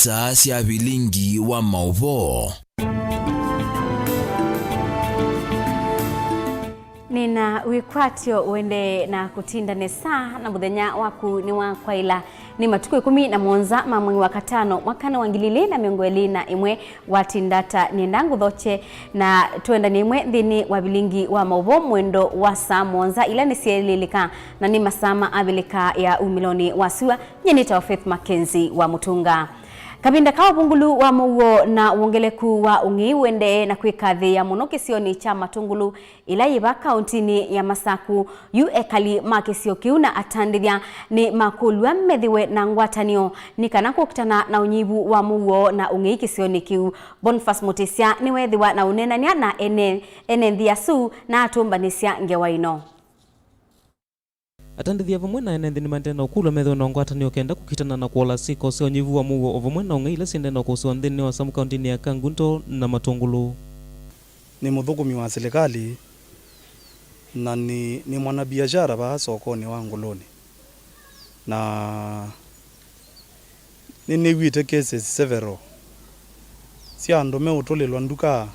isa cia Vilingi wa Mauvoo. Nina wikwatio wende na kutinda nesa na muthenya waku ni wa kwaila ni matuko 17 ma mwezi wa katano mwakana wa 2021 watindata niendangu thoche na tuenda ni imwe thini wa Vilingi wa Mauvoo mwendo wa saa monza ila ni sielilika na ni masama abilika ya umiloni wa siwa nyenita wa Faith Mackenzie wa Mutunga. Kabinda kawa bungulu wa Mauvoo na uongeleku wa ungi wende na kwikathi ya muno kisioni cha Matungulu ila iba kauntini ya Masaku yu ekali makisio kiu na atandithia ni makulua methiwe na ngwatanio ni kana kukitana na unyivu wa Mauvoo na ungi kisioni kiu. Boniface Mutisia ni wethiwa na unenania na enenthiasu na atumbanisya ngewaino. Atandithia vamwe na ene nthini mandena ukula metho na ngwatanio kenda kukitana na kuola siko sio nyivu wa Mauvoo vamwe na ungeila sindena kuhusu nthini wa Samu kauntini ya Kangunto na Matungulu. Ni muthukumi wa serikali na ni mwanabiashara ba sokoni wa Ngoloni na wite cases several si andu me utulilwa nduka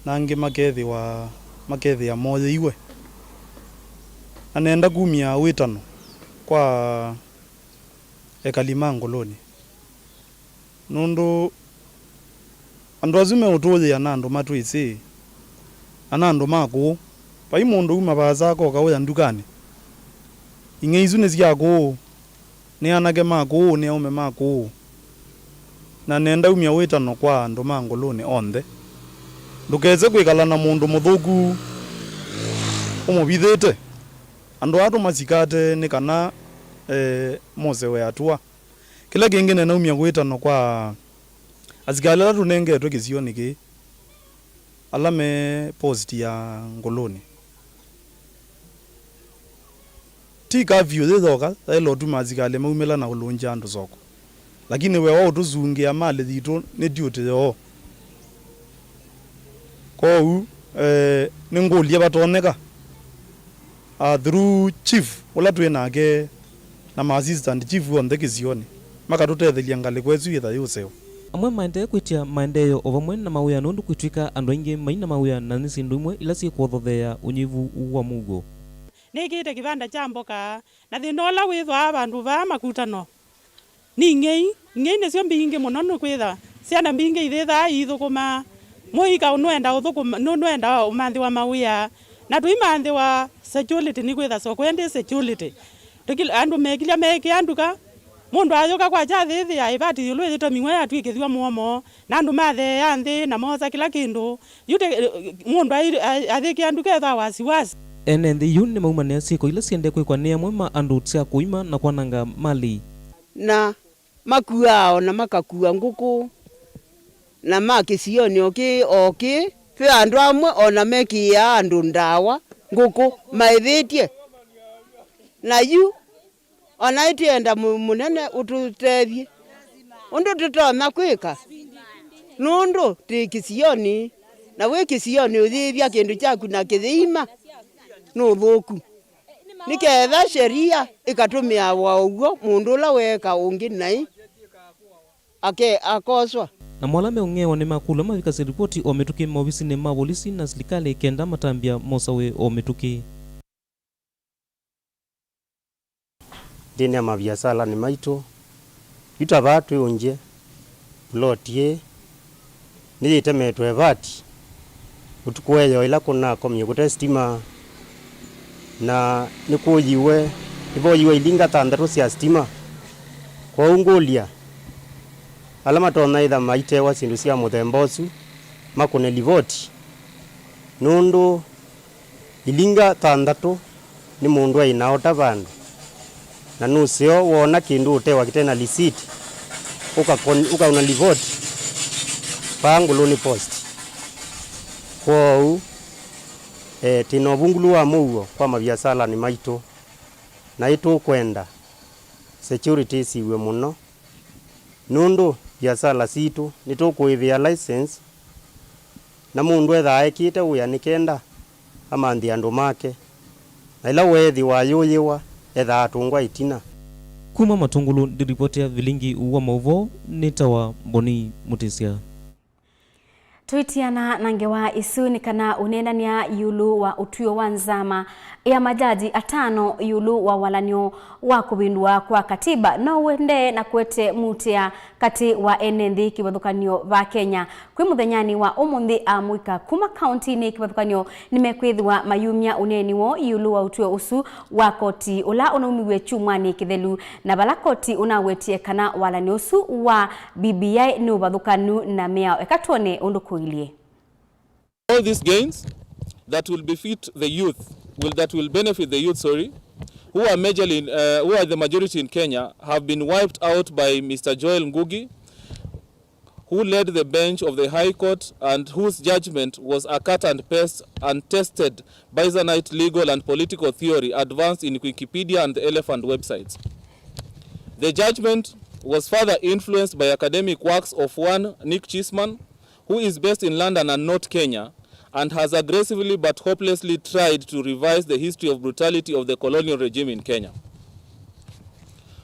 nangi makethi ya moyo iwe anenda kumia witano kwa ekalima Ngoloni nundu andu azume utuye anandu matwisi anandu mako pai mundu uma baza ko kawe ndukani ingeizu ne ziako ne anage mako ne ume mako na nenda umia witano kwa andu Ngoloni onthe ndukeze kwikala na mundu muthuku umubithite andu atu masikate ni kana mosewe atua kila kingine na umia witano kwa azikala tunenge etwe kisioni ki alame post ya Ngoloni tika view thoka elo tu mazikale maumela na ulunja andu soko lakini wewe utuzungi ya mali thitu ni duty yo ko ni ngolia batoneka through chief ula twenake na assistant chief on the kisioni makatutethelia ngale kwezu itha yuseo amwe maendeleo kwitia maendeleo ovamwe na mawia nundu kwitwika andu aingi maina mawia na nisindu imwe ila si kwothothea unyivu wa Mauvoo nikite kibanda cha mboka na thinola withwa abandu ba makutano ni ngei necio mbingi muno no kwitha ciana mbingi ithetha ithukuma muika unwenda uthukuma nunwenda umanthi wa mawia na tuimanthi wa security ni kwitha so kwende security tukil andu mekilia meke anduka mundu ayoka kwa chathi ya ibati yulwe to mingwe atwikithwa muomo na andu mathe yanthi na moza kila kindu yute mundu athiki anduka tha wasiwasi ene nthi yu ni maumania siko ila siende kwikwa ni amwe ma andu tia kuima na kwananga mali na makuao na makakua nguku na makisioni oki fe andu amwe ona mekia andu ndawa nguku maithitie na yu ona itienda munene ututethie undu tutona kwika nundu ti kisioni na we kisioni uthithia kindu chaku na kithima no thuku niketha sheria ikatumia wa uguo mundu la weka ungi nai akoswa na mwalame ungewa ni makula mavika ripoti o mituki maofisi ni mapolisi na serikali kenda matambia mosawe o mituki dini ya mabiasala ni maito yuta batu unje lotie ni itemetwe bati utukweyo ila kuna komye kutestima na nikuyiwe iboyiwe ilinga tandaro cia stima kwa ungulia alama tona itha maite wa sindu cia muthembosu makune livoti nundu ilinga tandatu ni mundu ainaota bandu na nusio wona kindu utewa kitena receipt ukauna livoti pa Ngoloni post kwa tino bungulu wa Mauvoo kwa mabiasala ni maito na itu kwenda security siwe muno nundu biasala situ nitukuithia license na mundu etha ekite uya nikenda amanthi andu make na ila wethi wayuyiwa etha atungwa itina Kuma Matungulu ndiripotia Vilingi wa Mauvoo nitawa Boni Mutisia. Tuitiana nangewa isuni kana unendania yulu wa utuyo wa nzama ya majaji atano yulu wa walanyo wa kubindua kwa katiba na uende na kwete mutia kati wa enendi kibadhukanyo va Kenya. Kwi muthenyani wa umundi amwika kuma county ni kibadhukanyo nimekwithwa mayumia uneni wo yulu wa utuyo usu wa koti ula unaumiwe chumwani kithelu na bala koti unawetie kana walanyo usu wa BBI ni ubadhukanu na mea ekatone undukuilie. All these gains that will benefit the youth, who are majorly, who are the majority in Kenya, have been wiped out by Mr. Joel Ngugi, who led the bench of the High Court and whose judgment was a cut and paste and tested Bisonite legal and political theory advanced in Wikipedia and the Elephant websites. The judgment was further influenced by academic works of one Nick Chisman, who is based in London and not Kenya, and has aggressively but hopelessly tried to revise the history of brutality of the colonial regime in Kenya.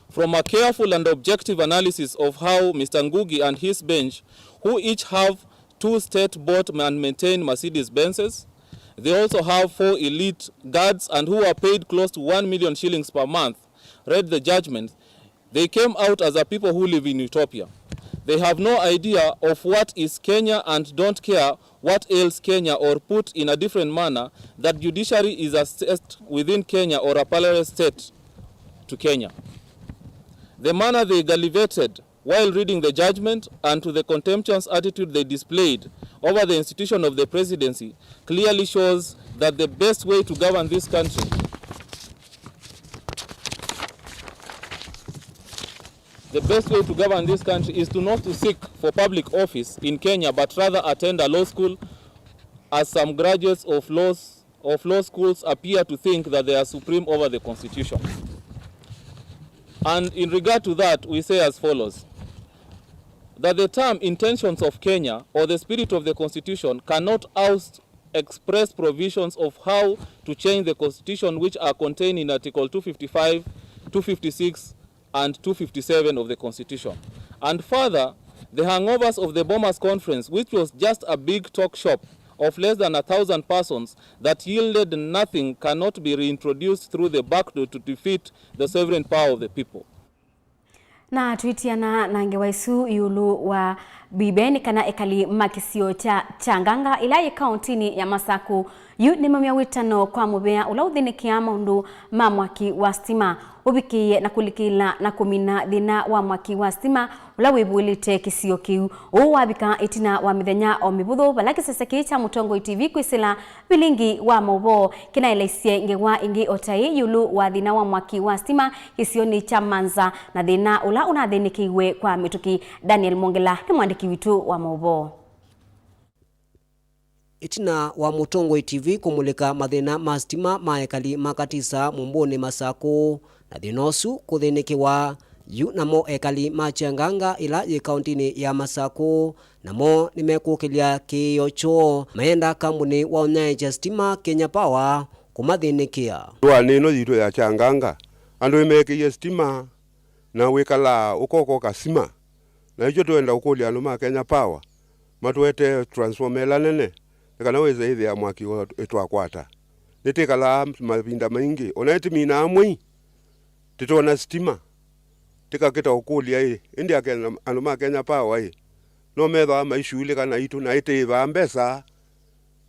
From a careful and objective analysis of how Mr. Ngugi and his bench, who each have 2 state-bought and maintained Mercedes-Benzes, they also have 4 elite guards and who are paid close to 1 million shillings per month, read the judgment, they came out as a people who live in utopia. They have no idea of what is Kenya and don't care what ails Kenya, or put in a different manner, that judiciary is a state within Kenya or a parallel state to Kenya. The manner they gallivanted while reading the judgment and to the contemptuous attitude they displayed over the institution of the presidency clearly shows that the best way to govern this country is to not to seek for public office in Kenya, but rather attend a law school, as some graduates of law schools appear to think that they are supreme over the constitution. And in regard to that, we say as follows, that the term intentions of Kenya or the spirit of the constitution cannot oust express provisions of how to change the constitution, which are contained in Article 255, 256, and 257 of the Constitution. And further, the hangovers of the Bombers Conference, which was just a big talk shop of less than 1,000 persons that yielded nothing, cannot be reintroduced through the back door to defeat the sovereign power of the people. Na tuitiana nange waisu yulu wa bibeni kana ekali makisio cha nganga ilaye kauntini ya Masaku yu ni mamia witano kwa mubea ulaudhinikia maundu mamwaki wa stima ubikiye na kulikila na kumina dhina wa mwaki wa stima ulawibulite kisio kiu uwabika itina wa mithenya o mibutho balaki sasaki cha Mutongo TV kwisila Vilingi wa Mauvoo kina ilaisie ngewa ingi otai yulu wa dhina wa mwaki wa stima kisio ni cha Manza na dhina ula unadhinikiwe kwa mituki. Daniel Mongela ni mwandiki witu wa Mauvoo. Itina wa Mutongo TV kumulika mathina ma stima maekali makatisa mumbone Masako na dhinosu kuthinikiwa yu namo ekali machanganga ila ye kauntini ya Masako namo nimekukilia kiyocho maenda kambuni wa unyaja stima Kenya Power kumathinikia twa nino yitu ya changanga andu imekiye stima na wikala ukoko kasima na icho tuenda ukulia no ma Kenya Power matwete transformer nene kana weze ithi ya mwaki etwa kwata nitikala mabinda maingi oneti mina amwi titona stima tikakita ukulia indi akena anuma Kenya Power no metha maishule kana itu na itiva mbesa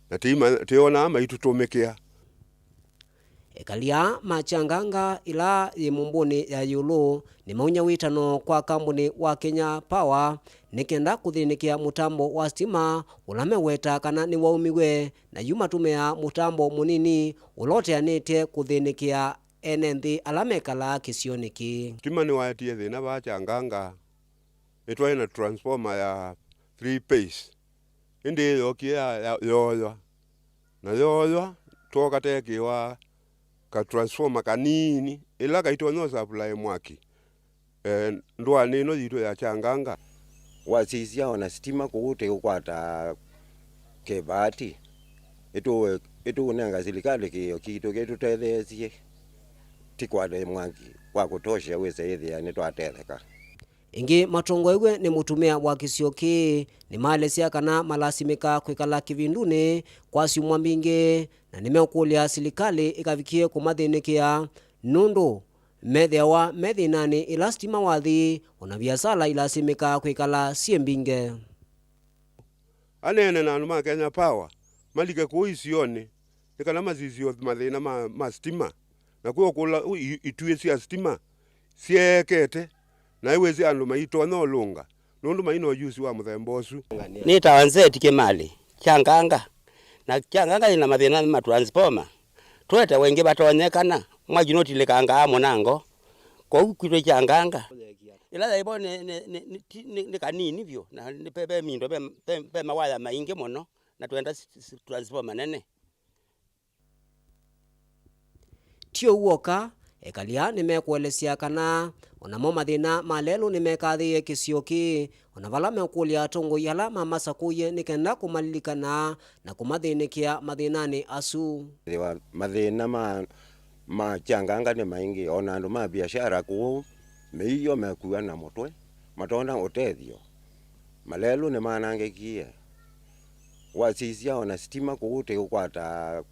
na tiona maitu tumekia ekalia machanganga ila yemumboni ya yulu ni maunya witano kwa kambuni wa Kenya Power nikenda kuthinikia mutambo wa stima ulameweta kana ni waumiwe na yumatumea mutambo munini uloteanite kuthinikia enenthi alamekala kisioniki stima ni watie thina ba changanga itwa ina transformer ya 3 phase indi yokia yoyo na yoyo tokatekiwa ka transformer kanini ila kaitono supply mwaki ndwa nino yitu ya changanga wasisia ona stima kuute ukwata kebati etu unanga serikali kiyo kitu ketu tethesie tikwade mwangi wa kutosha wese ithia ni twateleka. Ingi matongoigwe ni mutumia wa kisioki ni malesia kana malasimika kwikala kivinduni kwa siumwa mbingi na nimeukulia serikali ikavikie kumathinikia nundu methewa methinani ila stima wathi ona biasala ilasimika kwikala siembinge. Anene na anuma Kenya Power malike kuisione nikana mazizio mathina ma stima na kuo kula itue cia stima siekete na iwezi andu maito no lunga nundu maino use wa muthemba ucu ni tawanzeti kimali kyanganga na kyanganga ina mathina ma transformer twete wengi batonyekana mwajinotile kanga amonango ko kwitwe kyanganga ila ibo ni kanini byo na ni pepe mindo pe mawaya maingi mono na twenda transformer nene tio uoka ekalia nimekuelesia kana onamo mathina malelu nimekathiie kisioki ona vala mekulia tongo yala mamasakuye nikenda kumalilikana na kumathinikia mathinani asu Mathina ma kyanganga ni maingi ona andu ma biashara ku meiyo mekuwa na mutwe matona utethio malelu ni manangekie wasisia ona stima kuute ukwata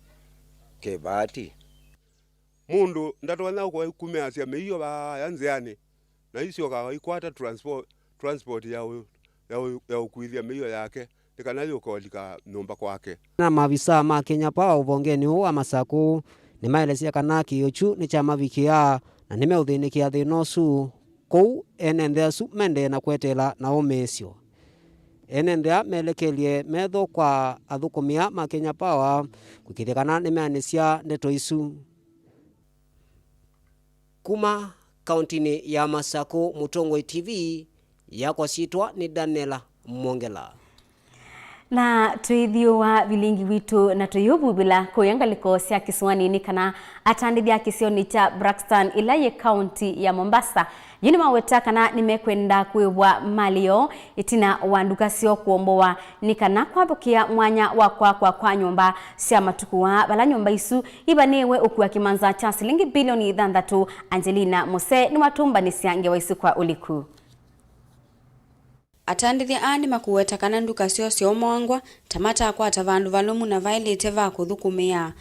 kebati mundu ndatwana kwa kumeasia meiyo ba yanziani na isio ka ikwata transport ya ukuithia meiyo yake nikana yukolika nyumba kwake. Na mavisa ma Kenya Power uvongeni huu wa masaku ni maelesia kana kiyochu ni cha mavikia na nimeuthinikia thinosu kou enendea su mende na kwetela na omesio enendea melekelie metho kwa athukumia ma Kenya Power kukithikana nimeanisia ndeto isu kuma kauntini ya Masako. Mutongoi TV yakwa sitwa ni Daniela Mwongela na tuithio wa vilingi witu na tuyubu bila kuyangaliko sia kisuani kana atandithia kisioni cha Braxton ilaye county ya Mombasa yini maweta kana nimekwenda kuibwa malio itina wandukasio kuomboa nikana kwabukia mwanya kwa nyumba sia matukuwa bala nyumba isu ibanewe okuwa kimanza cha shilingi bilioni 6. Angelina Mose ni watumba ni siange wa isu kwa uliku atandithia ani makuweta kana nduka sio mwangwa tamata kwa tavandu valumu na vailete va kuthukumia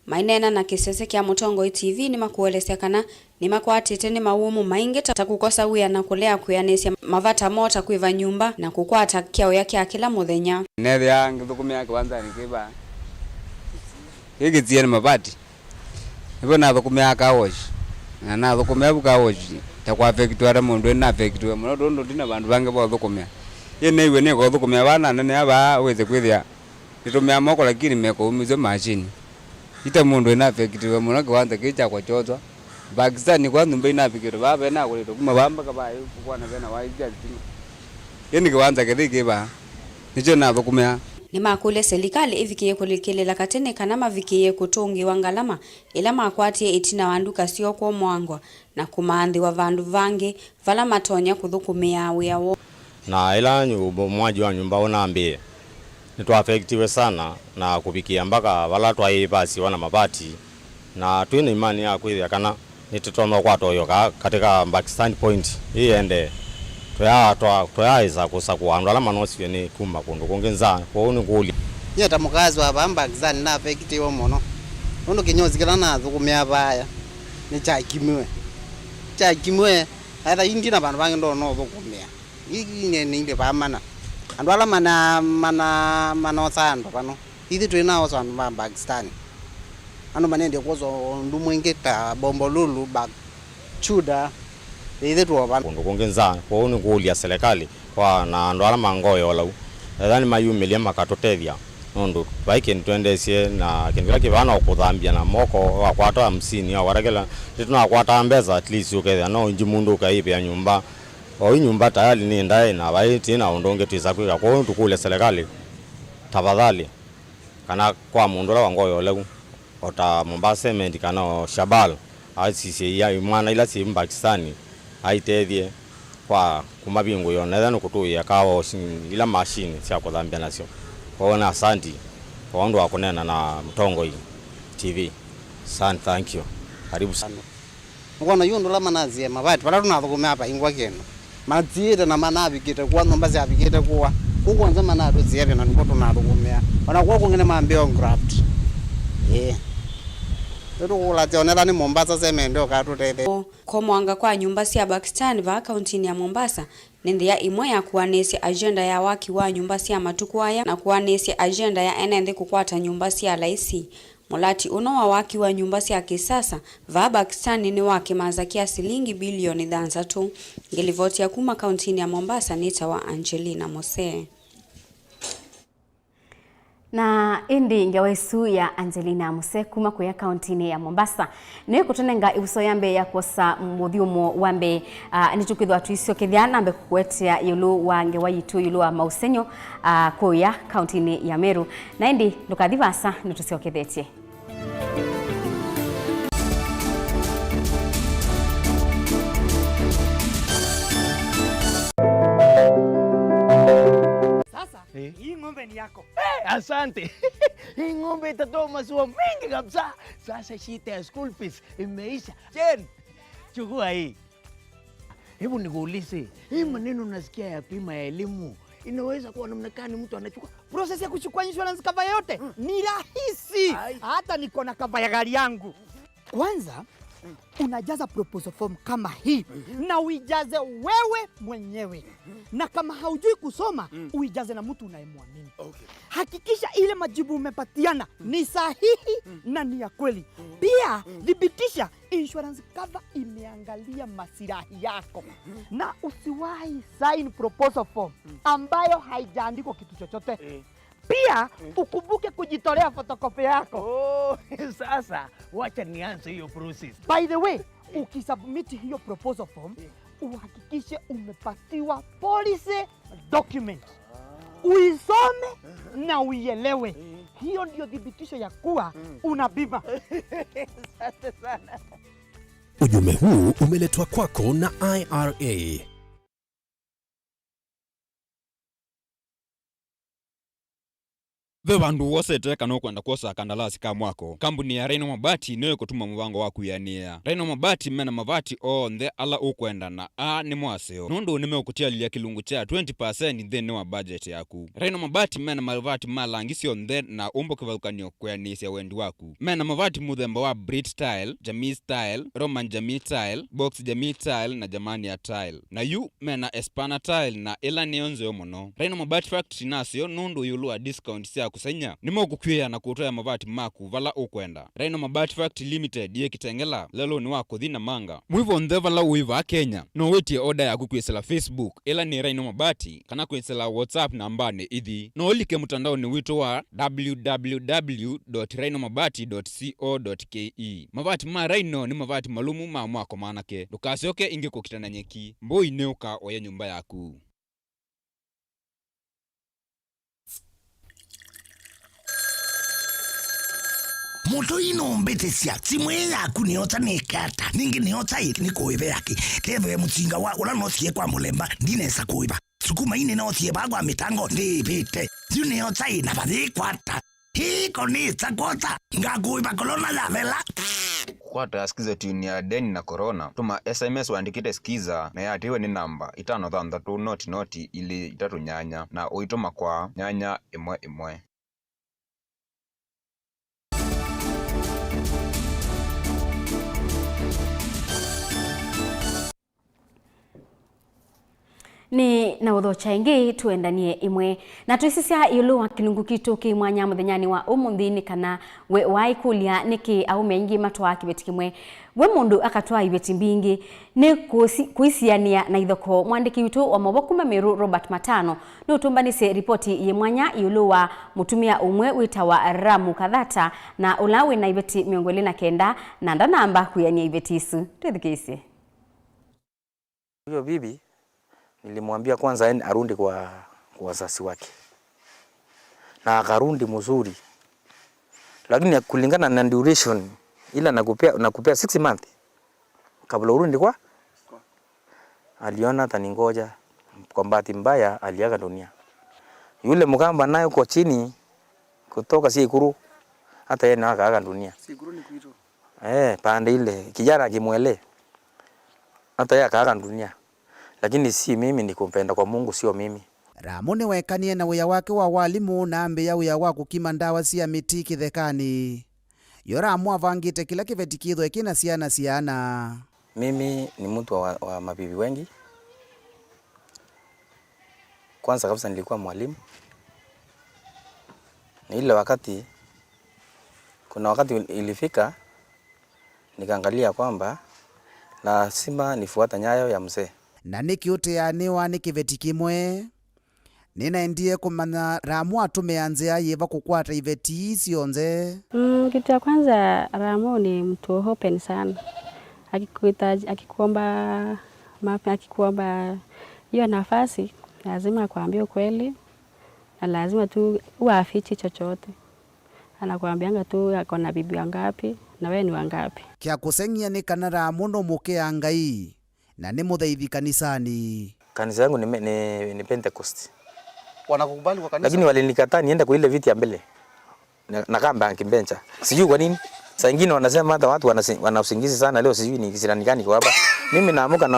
mainena na kisese kya Mutongoi TV ni makuelesea kana ni makwatite ni mawumu maingi takukosa wia na kulea kuyanesia mavata mota kuiva nyumba na kukwata kiao yake kila muthenya nethia ngithukumia kwanza ni kiba hiki tieni mabati ibo na thukumia kawosh na thukumia bukawosh takwa affectwa mundu na affectwa muno ndondo dina bandu bange bo thukumia yene iwe ne go thukumia bana nene aba weze kwithia nitumia moko lakini meko umizo machine ita mundu na affectwa muno kwanza kicha kwa chotwa Pakistan kwa ndumbe na fikiro baba na kuleto kuma bamba kaba kwa na bena waija yene kwanza kithike ba nicho na thukumia ni makule serikali ivikie kulikilela katene kana mavikie kutungi wangalama ila makwatie itina wanduka sio kwa mwangwa na kumandi wa vandu vange vala matonya kuthukumia wiawo na ila nyumba mwaji wa nyumba unaambie nitu affectiwe sana na kubikia mpaka vala twaibasi wana mabati na twine imani ya kwithia kana nititono kwa toyoka katika Pakistan point hii ende toyaiza kusaku andu ala manosio ni kuma kundu kungenza kwa uni kuli nyeta mukazi wa Pakistan na affectiwe muno undu kinyozi kila na thukumia baya ni chakimwe aitha indi na bandu bange ndo no thukumia iki ni inde pamana andu ala mana osando pano ithi twina osando ma Pakistan anu manende kozo ndu mwingi ta bombolulu bag chuda ithi tuoba kundu kungenza kwa uni kuli ya serikali kwa na andu ala mangoyo lau aitha ni mayumilia makatotethia nundu baike nitwendesie na kindu kibana okuthambia na moko wa kwata 50 au warekela tituna kwata mbeza at least ukethia no inji mundu ukaipe ya nyumba o nyumba tayari ni ndaye na baiti na undonge twiza kwika kwa tukule serikali tafadhali kana kwa mundu la wangoyo leu ota Mombasa cement kana Shabal asisi ya mwana ila si Pakistani aitethie kwa kumabingu yona thano kutuya kawo ila machine cia kuthambia nacio ona asanti kwa wandu wa kunena na Mutongoi TV. Thank you. Karibu sana. Ngona yundo la manazie mabati para tunathukumia hapa ingwa keno. Mazieta na manabikite kwa ngomba cia bikite kwa. Kugonza manado ziebe na niko tunathukumia. Ona kwa kungene mambio graft. Ndio tionela ni Mombasa semendo katutete. Kwa mwanga kwa nyumba cia Pakistan va kaunti ya Mombasa nindia imwe ya kuanesia agenda ya waki wa nyumba cia matuku aya na kuanesia agenda ya enende kukwata nyumba cia laisi. Mulati uno wa waki wa nyumba cia kisasa va Pakistan ni wake mazakia silingi bilioni 3 ngilivoti ya kuma kaunti ya Mombasa nita wa Angelina Mose. Na indi ngawaisu ya Angelina Muse kuma kuya kauntini ya Mombasa ne kutonenga ibuso yambe ya kosa muthiumo wambe nitukithwa tuisio kithiana mbe kwetia yulu wa ngewayitu yulu wa mausenyo kuya kauntini ya Meru na indi ndukathivasa nitusio kithetie. Hii ng'ombe ni yako. Asante. Hii ng'ombe itatoa maziwa mengi kabisa. Sasa shida ya school fees imeisha. Jen, chukua hii. Hebu nikuulize, hii maneno nasikia ya bima ya elimu inaweza kuwa namna gani mtu anachukua? Process ya kuchukua insurance cover yote ni rahisi. Hata niko na cover ya gari yangu. Kwanza unajaza proposal form kama hii na uijaze wewe mwenyewe. Na kama haujui kusoma, uijaze na mtu unayemwamini. Hakikisha ile majibu umepatiana ni sahihi na ni ya kweli. Pia thibitisha insurance cover imeangalia maslahi yako. Na usiwahi sign proposal form ambayo haijaandikwa kitu chochote. Pia ukumbuke kujitolea photocopy yako. Sasa wacha nianze hiyo process. By the way, ukisubmit hiyo proposal form, uhakikishe umepatiwa policy document. Uisome na uielewe. Hiyo ndio thibitisho ya kuwa una bima. Asante sana. Ujumbe huu umeletwa kwako na IRA. Ve bandu wose teka no kwenda kosa kandalasi ka mwako. Kampuni ya Rhino Mabati niyo kutuma mubango wa kuyania. Rhino Mabati mena mabati onthe ala ukwenda na ni mwaseo. Nundu nimeukutia kilungu cha 20% theni wa budget yaku. Rhino Mabati mena mabati malangisi onthe na umbo kivalukanio kuyanisia wendi waku. Mena mabati muthemba wa Brit style, Jamii style, Roman Jamii style, Box Jamii style na Jamania style. Na yu mena Espana style na ila nionze omono. Rhino Mabati factory nasio nundu yulua discount siya kusanya nimo kukwia na kutoa mabati maku vala ukwenda. Rhino Mabati Factory Limited ye Kitengela lelo ni wako dhina manga mwivo ndhevala uiva Kenya no wetie order ya kukwesela Facebook ila ni Rhino Mabati kana kwesela WhatsApp nambane ithi no olike mutandao ni wito wa www.rhinomabati.co.ke. Mabati ma Rhino ni mabati malumu ma mwako manake ndukasioke inge kukitana nyeki mboi neuka oya nyumba yaku. Moto inombete cia timwe yaku niota nikata ningi niota ni kuibe yake keve mutsinga wa ula no cie kwa mulemba ndinesa kuiba sukuma ine no cie bagwa mitango ndipite niota ina bathi kwata hiko ni tsakota ngakuiba kolona ya vela kwata skiza tuni ya deni na corona tuma SMS waandikite skiza na yatiwe ni namba 533 noti ili 3 nyanya na uituma kwa nyanya 1. Ni na udhocha ingi tuendanie imwe na tuisisia yulu wa kilungu kitu kimwanya muthenyani wa umuthini kana we waikulia niki au mengi matwa kibetikimwe we mundu akatwa ibeti mbingi ni kuisiania na ithoko mwandiki witu wa Mauvoo 1Pm Robert Matano no utumbanise ripoti ye mwanya yulu wa mutumia umwe witawa Ramu Kadhata na ulawe na ibeti 29 na ndanamba kuyania ibeti isu twithikise. Huyo bibi nilimwambia kwanza arundi kwa wazazi wake na akarundi mzuri, lakini kulingana na duration ila nakupea 6 months kabla urundi kwa aliona ataningoja. Kwa bahati mbaya aliaga dunia. Yule mgamba naye uko chini kutoka Sikuru hata yeye na akaaga dunia. Sikuru ni kuito. Pande ile kijana akimwele hata yeye akaaga dunia, lakini si mimi, ni kumpenda kwa Mungu, sio mimi. Ramone wekanie na wia wake wa walimu na mbe ya wia wa kukima ndawa cia miti kithekani. Yoramu avangite kila kivetikitho ekina siana. Mimi ni mtu wa mabibi wengi. Kwanza kabisa nilikuwa mwalimu. Ni ile wakati, kuna wakati ilifika nikaangalia kwamba lazima nifuata nyayo ya mzee. Na nikiuteaniwa ni kiveti kimwe, ninaendie kumanya Ramu atumeanzia yiva kukwata iveti cionze. Kitu ya kwanza, Ramu ni mtu open sana. Akikuomba hiyo nafasi, lazima akwambie ukweli, na lazima tu uafichi chochote. Anakuambianga tu ako na bibi wangapi na wewe ni wangapi. Kia kusengia ni kana Ramu no mukea Ngai na ni mutheithi kanisani. Kanisa yangu ni Pentecost. Wanakukubali kwa kanisa? Lakini walinikataa niende kwa ile viti ya mbele. Na kamba kimbencha. Sijui kwa nini. Saa nyingine wanasema hata watu wana usingizi sana leo, sijui ni kisirani gani kwa hapa. Mimi naamuka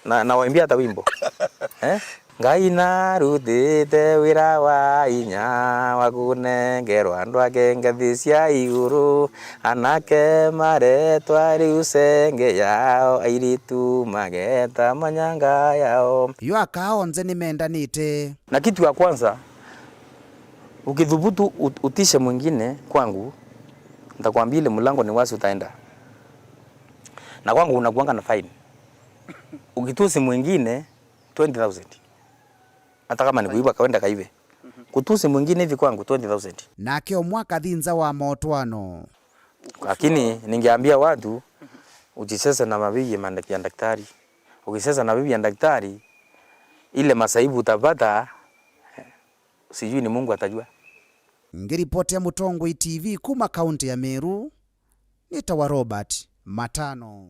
na waimbia hata wimbo. Ngai narutite wira wa inya wa kunengerwa andu ake ngathi cia iguru, anake maretwa riu senge yao, airitu mageta manyanga yao. Yo akaonze ni mendanite. Na kitu ya kwanza, ukithubutu utishe mwingine kwangu, nitakwambia ile mlango ni wazi, utaenda. Na kwangu unakuanga na fine. Ukitusi mwingine 20,000. Hata kama ni kuiba kaenda kaibe. Kutusi mwingine hivi kwangu 20,000. Na kio mwaka thinza wa motwano. Lakini ningeambia watu ujisese na mabibi ya daktari. Ukisesa na bibi ya daktari, ile masaibu utapata, sijui ni Mungu atajua. Ngiripoti ya Mutongoi TV kuma kaunti ya Meru, nitawa Robert Matano.